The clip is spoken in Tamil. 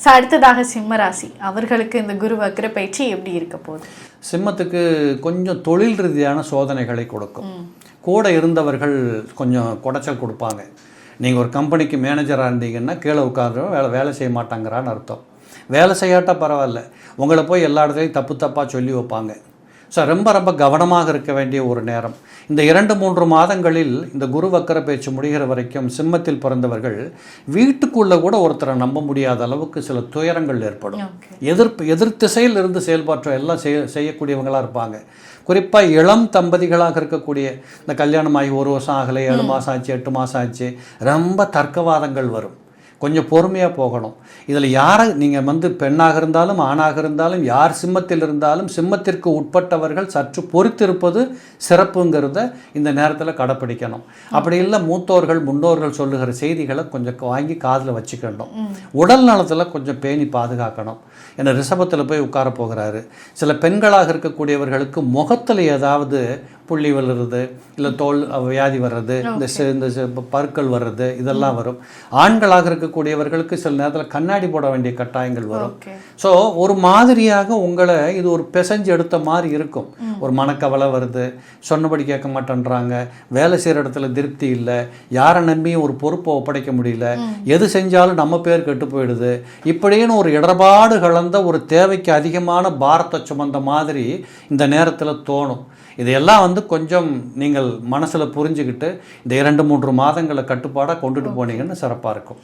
அடுத்ததாக சிம்ம ராசி அவர்களுக்கு இந்த குரு வக்ர பயிற்சி எப்படி இருக்க போகுது? சிம்மத்துக்கு கொஞ்சம் தொழில் ரீதியான சோதனைகளை கொடுக்கும். கூட இருந்தவர்கள் கொஞ்சம் குடைச்சல் கொடுப்பாங்க. நீங்கள் ஒரு கம்பெனிக்கு மேனேஜராக இருந்தீங்கன்னா கீழே உட்காந்துரும் வேலை செய்ய மாட்டாங்கிறான்னு அர்த்தம். வேலை செய்யாட்டா பரவாயில்ல, உங்களை போய் எல்லா இடத்துலையும் தப்பாக சொல்லி வைப்பாங்க. ஸோ ரொம்ப கவனமாக இருக்க வேண்டிய ஒரு நேரம். இந்த 2-3 மாதங்களில் இந்த குரு வக்கர பேச்சு முடிகிற வரைக்கும் சிம்மத்தில் பிறந்தவர்கள் வீட்டுக்குள்ளே கூட ஒருத்தரை நம்ப முடியாத அளவுக்கு சில துயரங்கள் ஏற்படும். எதிர் திசையில் இருந்து செயல்பாற்ற எல்லாம் செய்யக்கூடியவங்களாக இருப்பாங்க. குறிப்பாக இளம் தம்பதிகளாக இருக்கக்கூடிய இந்த கல்யாணமாகி 1 வருஷம் ஆகலை, 7 மாதம் ஆச்சு, 8 மாதம் ஆச்சு, ரொம்ப தர்க்கவாதங்கள் வரும். கொஞ்சம் பொறுமையாக போகணும். இதில் யாரை நீங்கள் பெண்ணாக இருந்தாலும் ஆணாக இருந்தாலும் யார் சிம்மத்தில் இருந்தாலும் சிம்மத்திற்கு உட்பட்டவர்கள் சற்று பொறுத்திருப்பது சிறப்புங்கிறத இந்த நேரத்தில் கடைப்பிடிக்கணும். அப்படி இல்லை மூத்தோர்கள் முன்னோர்கள் சொல்லுகிற செய்திகளை கொஞ்சம் வாங்கி காதில் வச்சுக்கணும். உடல் நலத்தில் கொஞ்சம் பேணி பாதுகாக்கணும். ஏன்னா ரிஷபத்தில் போய் உட்கார போகிறாரு. சில பெண்களாக இருக்கக்கூடியவர்களுக்கு முகத்தில் ஏதாவது புள்ளி வளருது, இல்லை தோல் வியாதி வர்றது, இந்த பருக்கள் வர்றது, இதெல்லாம் வரும். ஆண்களாக இருக்கக்கூடியவர்களுக்கு சில நேரத்தில் கண்ணாடி போட வேண்டிய கட்டாயங்கள் வரும். ஸோ ஒரு மாதிரியாக உங்களை இது ஒரு பிசைஞ்சு எடுத்த மாதிரி இருக்கும். ஒரு மனக்கவலை வருது, சொன்னபடி கேட்க மாட்டேன்றாங்க, வேலை செய்கிற இடத்துல திருப்தி இல்லை, யாரை நம்பியும் ஒரு பொறுப்பை ஒப்படைக்க முடியல, எது செஞ்சாலும் நம்ம பேர் கெட்டு போயிடுது, இப்படின்னு ஒரு இடர்பாடு கலந்த ஒரு தேவைக்கு அதிகமான பாரத்தை சுமந்த மாதிரி இந்த நேரத்தில் தோணும். இதையெல்லாம் கொஞ்சம் நீங்கள் மனசில் புரிஞ்சுக்கிட்டு இந்த 2-3 மாதங்களை கட்டுப்பாடாக கொண்டுட்டு போனீங்கன்னு சிறப்பாக இருக்கும்.